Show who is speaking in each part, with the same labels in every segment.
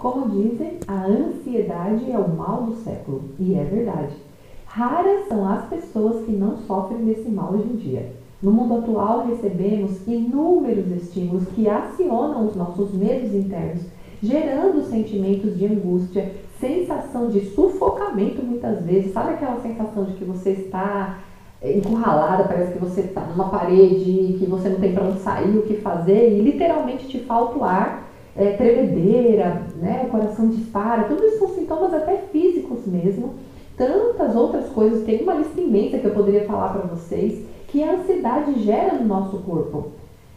Speaker 1: Como dizem, a ansiedade é o mal do século, e é verdade. Raras são as pessoas que não sofrem desse mal hoje em dia. No mundo atual, recebemos inúmeros estímulos que acionam os nossos medos internos, gerando sentimentos de angústia, sensação de sufocamento muitas vezes. Sabe aquela sensação de que você está encurralada, parece que você está numa parede, que você não tem para onde sair, o que fazer, e literalmente te falta o ar, tremedeira, né, o coração dispara. Tudo isso são sintomas até físicos mesmo. Tantas outras coisas, tem uma lista imensa que eu poderia falar para vocês, que a ansiedade gera no nosso corpo.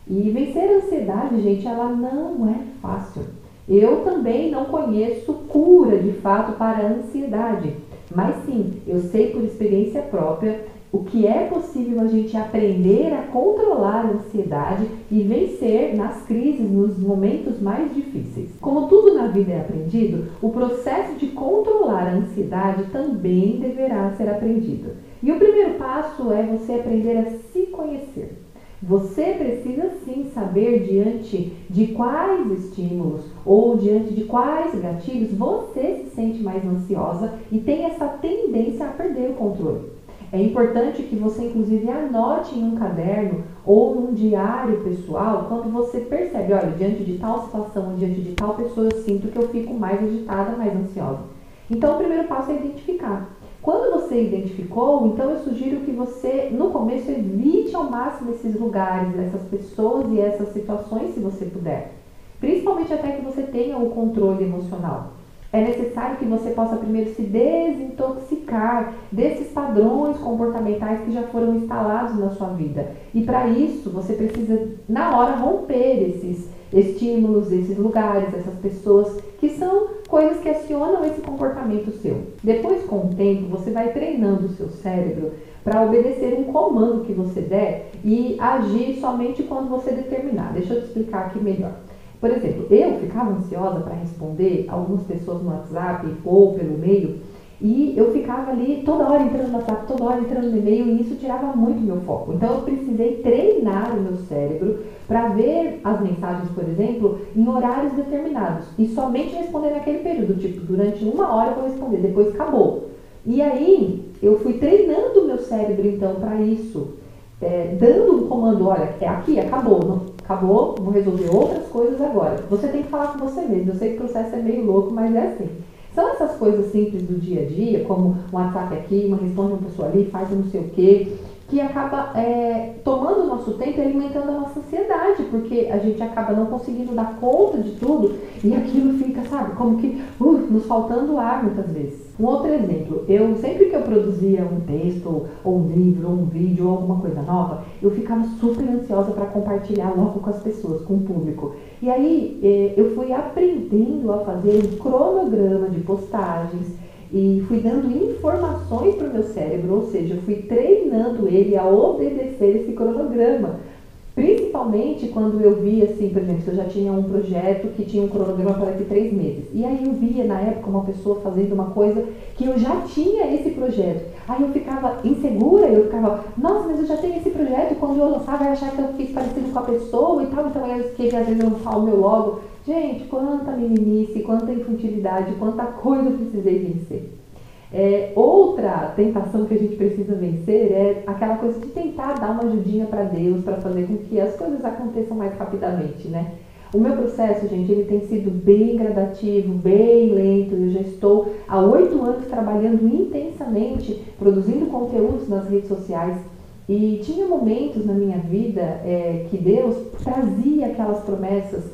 Speaker 1: E vencer a ansiedade, gente, ela não é fácil. Eu também não conheço cura de fato para a ansiedade, mas sim, eu sei por experiência própria o que é possível a gente aprender a controlar a ansiedade e vencer nas crises, nos momentos mais difíceis. Como tudo na vida é aprendido, o processo de controlar a ansiedade também deverá ser aprendido. E o primeiro passo é você aprender a se conhecer. Você precisa sim saber diante de quais estímulos ou diante de quais gatilhos você se sente mais ansiosa e tem essa tendência a perder o controle. É importante que você inclusive anote em um caderno ou num diário pessoal quando você percebe, olha, diante de tal situação, diante de tal pessoa, eu sinto que eu fico mais agitada, mais ansiosa. Então o primeiro passo é identificar. Quando você identificou, então eu sugiro que você, no começo, evite ao máximo esses lugares, essas pessoas e essas situações, se você puder. Principalmente até que você tenha o controle emocional. É necessário que você possa primeiro se desintoxicar desses padrões comportamentais que já foram instalados na sua vida. E para isso, você precisa, na hora, romper esses estímulos, esses lugares, essas pessoas, que são coisas que acionam esse comportamento seu. Depois, com o tempo, você vai treinando o seu cérebro para obedecer um comando que você der e agir somente quando você determinar. Deixa eu te explicar aqui melhor. Por exemplo, eu ficava ansiosa para responder algumas pessoas no WhatsApp ou pelo e-mail e eu ficava ali toda hora entrando no WhatsApp, toda hora entrando no e-mail e isso tirava muito meu foco. Então eu precisei treinar o meu cérebro para ver as mensagens, por exemplo, em horários determinados e somente responder naquele período, tipo, durante 1 hora eu vou responder, depois acabou. E aí eu fui treinando o meu cérebro então para isso. Dando um comando, olha, é aqui, acabou, não, acabou, vou resolver outras coisas agora. Você tem que falar com você mesmo, eu sei que o processo é meio louco, mas é assim. São essas coisas simples do dia a dia, como um WhatsApp aqui, uma responde uma pessoa ali, faz um não sei o quê, que acaba tomando o nosso tempo e alimentando a nossa ansiedade, porque a gente acaba não conseguindo dar conta de tudo e aquilo fica, sabe, como que nos faltando ar muitas vezes. Um outro exemplo, sempre que eu produzia um texto, ou um livro, ou um vídeo, ou alguma coisa nova, eu ficava super ansiosa para compartilhar logo com as pessoas, com o público. E aí eu fui aprendendo a fazer um cronograma de postagens, e fui dando informações para o meu cérebro, ou seja, eu fui treinando ele a obedecer esse cronograma. Principalmente quando eu via, assim, por exemplo, se eu já tinha um projeto que tinha um cronograma para daqui 3 meses. E aí eu via, na época, uma pessoa fazendo uma coisa que eu já tinha esse projeto. Aí eu ficava insegura, eu ficava, nossa, mas eu já tenho esse projeto, e quando eu lançar vai achar que eu fiz parecido com a pessoa e tal, então aí eu esqueci, às vezes eu não falo o meu logo. Gente, quanta meninice, quanta infantilidade, quanta coisa eu precisei vencer. Outra tentação que a gente precisa vencer é aquela coisa de tentar dar uma ajudinha para Deus, para fazer com que as coisas aconteçam mais rapidamente, né? O meu processo, gente, ele tem sido bem gradativo, bem lento. Eu já estou há 8 anos trabalhando intensamente, produzindo conteúdos nas redes sociais. E tinha momentos na minha vida que Deus trazia aquelas promessas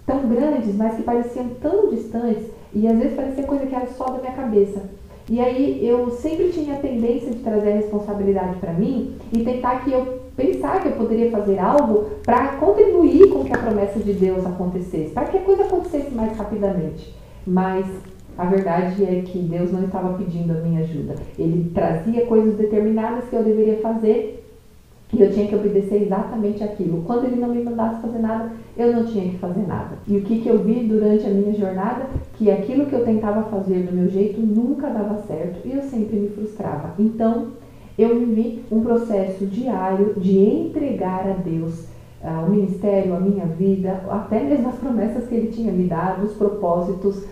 Speaker 1: tão grandes, mas que pareciam tão distantes, e às vezes parecia coisa que era só da minha cabeça. E aí eu sempre tinha a tendência de trazer a responsabilidade para mim e pensar que eu poderia fazer algo para contribuir com que a promessa de Deus acontecesse, para que a coisa acontecesse mais rapidamente. Mas a verdade é que Deus não estava pedindo a minha ajuda. Ele trazia coisas determinadas que eu deveria fazer e eu tinha que obedecer exatamente aquilo. Quando ele não me mandasse fazer nada, eu não tinha que fazer nada. E o que eu vi durante a minha jornada? Que aquilo que eu tentava fazer do meu jeito nunca dava certo e eu sempre me frustrava. Então, eu vivi um processo diário de entregar a Deus o ministério, a minha vida, até mesmo as promessas que ele tinha me dado, os propósitos,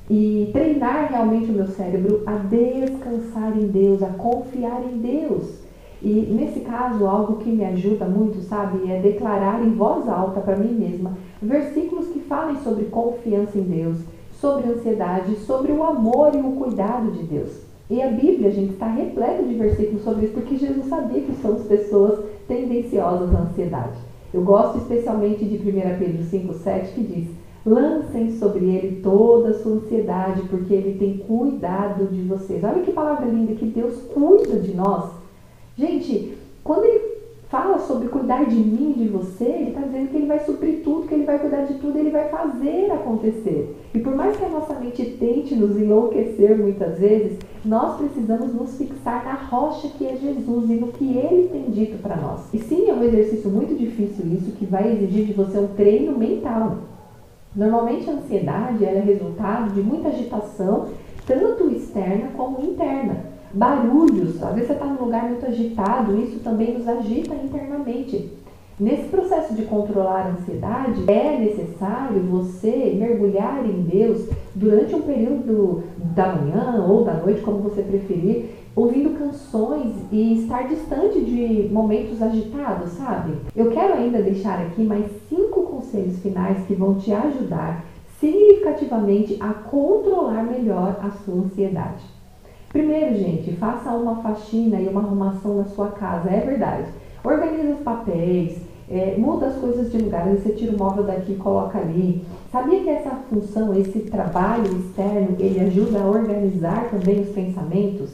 Speaker 1: e treinar realmente o meu cérebro a descansar em Deus, a confiar em Deus. E nesse caso, algo que me ajuda muito, sabe, é declarar em voz alta para mim mesma versículos que falem sobre confiança em Deus, sobre ansiedade, sobre o amor e o cuidado de Deus. E a Bíblia, gente, está repleta de versículos sobre isso, porque Jesus sabia que somos pessoas tendenciosas à ansiedade. Eu gosto especialmente de 1 Pedro 5,7, que diz: lancem sobre ele toda a sua ansiedade, porque ele tem cuidado de vocês. Olha que palavra linda, que Deus cuida de nós. Gente, quando ele fala sobre cuidar de mim, de você, ele está dizendo que ele vai suprir tudo, que ele vai cuidar de tudo, ele vai fazer acontecer. E por mais que a nossa mente tente nos enlouquecer muitas vezes, nós precisamos nos fixar na rocha que é Jesus e no que ele tem dito para nós. E sim, é um exercício muito difícil isso, que vai exigir de você um treino mental. Normalmente a ansiedade ela é resultado de muita agitação, tanto externa como interna. Barulhos, às vezes você está num lugar muito agitado, isso também nos agita internamente. Nesse processo de controlar a ansiedade, é necessário você mergulhar em Deus durante um período da manhã ou da noite, como você preferir, ouvindo canções e estar distante de momentos agitados, sabe? Eu quero ainda deixar aqui mais 5 conselhos finais que vão te ajudar significativamente a controlar melhor a sua ansiedade. Primeiro, gente, faça uma faxina e uma arrumação na sua casa, é verdade. Organiza os papéis, muda as coisas de lugar, você tira o móvel daqui e coloca ali. Sabia que essa função, esse trabalho externo, ele ajuda a organizar também os pensamentos?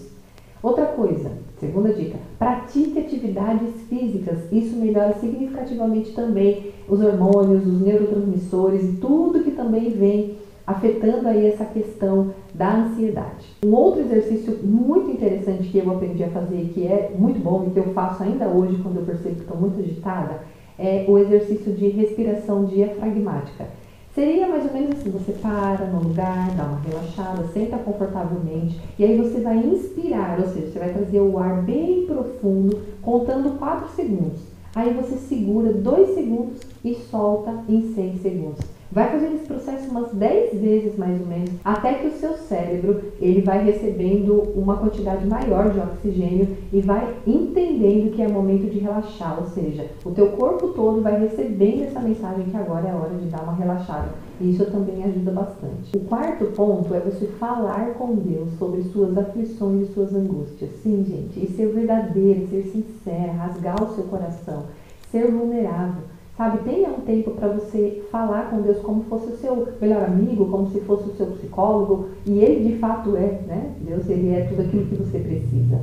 Speaker 1: Outra coisa, segunda dica, pratique atividades físicas. Isso melhora significativamente também os hormônios, os neurotransmissores e tudo que também vem afetando aí essa questão da ansiedade. Um outro exercício muito interessante que eu aprendi a fazer e que é muito bom e que eu faço ainda hoje quando eu percebo que estou muito agitada, é o exercício de respiração diafragmática. Seria mais ou menos assim, você para no lugar, dá uma relaxada, senta confortavelmente e aí você vai inspirar, ou seja, você vai trazer o ar bem profundo, contando 4 segundos. Aí você segura 2 segundos e solta em 6 segundos. Vai fazendo esse processo umas 10 vezes mais ou menos, até que o seu cérebro ele vai recebendo uma quantidade maior de oxigênio e vai entendendo que é momento de relaxar, ou seja, o teu corpo todo vai recebendo essa mensagem que agora é a hora de dar uma relaxada. E isso também ajuda bastante. O quarto ponto é você falar com Deus sobre suas aflições e suas angústias. Sim, gente, e ser verdadeiro, ser sincera, rasgar o seu coração, ser vulnerável. Sabe, tenha um tempo para você falar com Deus como se fosse o seu melhor amigo, como se fosse o seu psicólogo, e ele de fato é, né? Deus, ele é tudo aquilo que você precisa.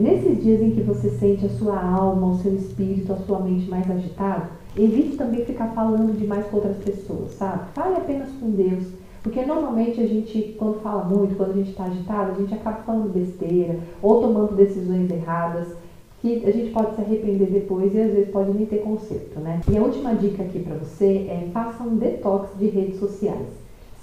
Speaker 1: Nesses dias em que você sente a sua alma, o seu espírito, a sua mente mais agitado, evite também ficar falando demais com outras pessoas, sabe? Fale apenas com Deus, porque normalmente a gente, quando fala muito, quando a gente está agitado, a gente acaba falando besteira ou tomando decisões erradas, que a gente pode se arrepender depois e às vezes pode nem ter conserto, né? E a última dica aqui para você é faça um detox de redes sociais.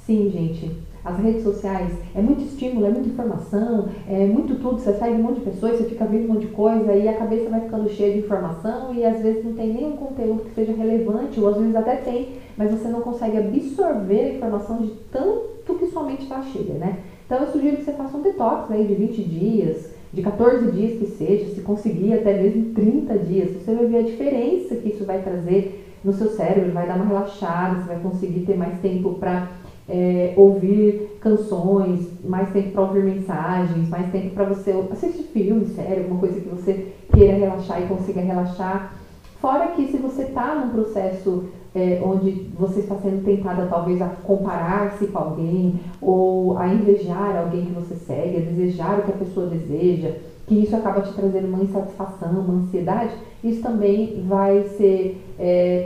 Speaker 1: Sim, gente, as redes sociais é muito estímulo, é muita informação, é muito tudo, você segue um monte de pessoas, você fica vendo um monte de coisa e a cabeça vai ficando cheia de informação e às vezes não tem nenhum conteúdo que seja relevante, ou às vezes até tem, mas você não consegue absorver a informação de tanto que sua mente está cheia, né? Então eu sugiro que você faça um detox aí de 20 dias, de 14 dias que seja, se conseguir até mesmo 30 dias, você vai ver a diferença que isso vai trazer no seu cérebro, vai dar uma relaxada, você vai conseguir ter mais tempo para ouvir canções, mais tempo para ouvir mensagens, mais tempo para você assistir filme, série, alguma coisa que você queira relaxar e consiga relaxar. Fora que se você está num processo onde você está sendo tentada talvez a comparar-se com alguém ou a invejar alguém que você segue, a desejar o que a pessoa deseja, que isso acaba te trazendo uma insatisfação, uma ansiedade, isso também vai ser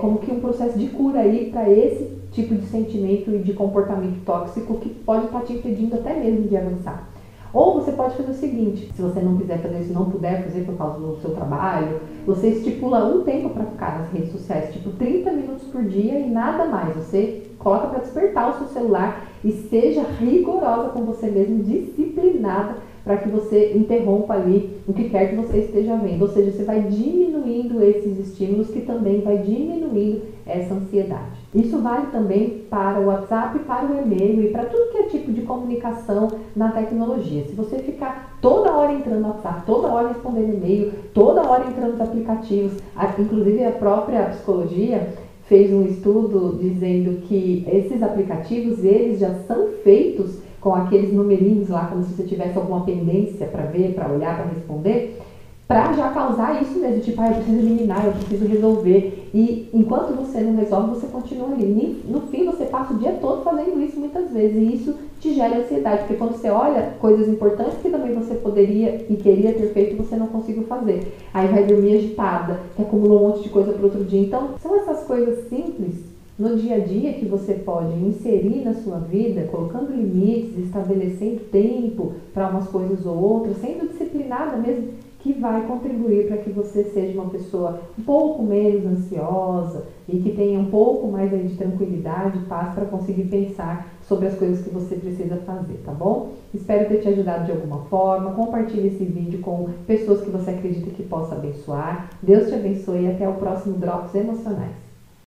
Speaker 1: como que um processo de cura aí para esse tipo de sentimento e de comportamento tóxico que pode estar te impedindo até mesmo de avançar. Ou você pode fazer o seguinte, se você não quiser fazer isso, não puder fazer por causa do seu trabalho, você estipula um tempo para ficar nas redes sociais, tipo 30 minutos por dia e nada mais. Você coloca para despertar o seu celular e seja rigorosa com você mesmo, disciplinada para que você interrompa ali o que quer que você esteja vendo. Ou seja, você vai diminuindo esses estímulos, que também vai diminuindo essa ansiedade. Isso vale também para o WhatsApp, para o e-mail e para tudo que é tipo de comunicação na tecnologia. Se você ficar toda hora entrando no WhatsApp, toda hora respondendo e-mail, toda hora entrando nos aplicativos, inclusive a própria psicologia fez um estudo dizendo que esses aplicativos, eles já são feitos com aqueles numerinhos lá, como se você tivesse alguma pendência para ver, para olhar, para responder, para já causar isso mesmo, tipo, eu preciso eliminar, eu preciso resolver. E enquanto você não resolve, você continua ali. No fim, você passa o dia todo fazendo isso muitas vezes, e isso te gera ansiedade, porque quando você olha coisas importantes que também você poderia e queria ter feito, você não conseguiu fazer. Aí vai dormir agitada, que acumulou um monte de coisa para outro dia. Então, são essas coisas simples no dia a dia que você pode inserir na sua vida, colocando limites, estabelecendo tempo para umas coisas ou outras, sendo disciplinada mesmo, que vai contribuir para que você seja uma pessoa um pouco menos ansiosa e que tenha um pouco mais aí de tranquilidade e paz para conseguir pensar sobre as coisas que você precisa fazer, tá bom? Espero ter te ajudado de alguma forma. Compartilhe esse vídeo com pessoas que você acredita que possa abençoar. Deus te abençoe e até o próximo Drops Emocionais.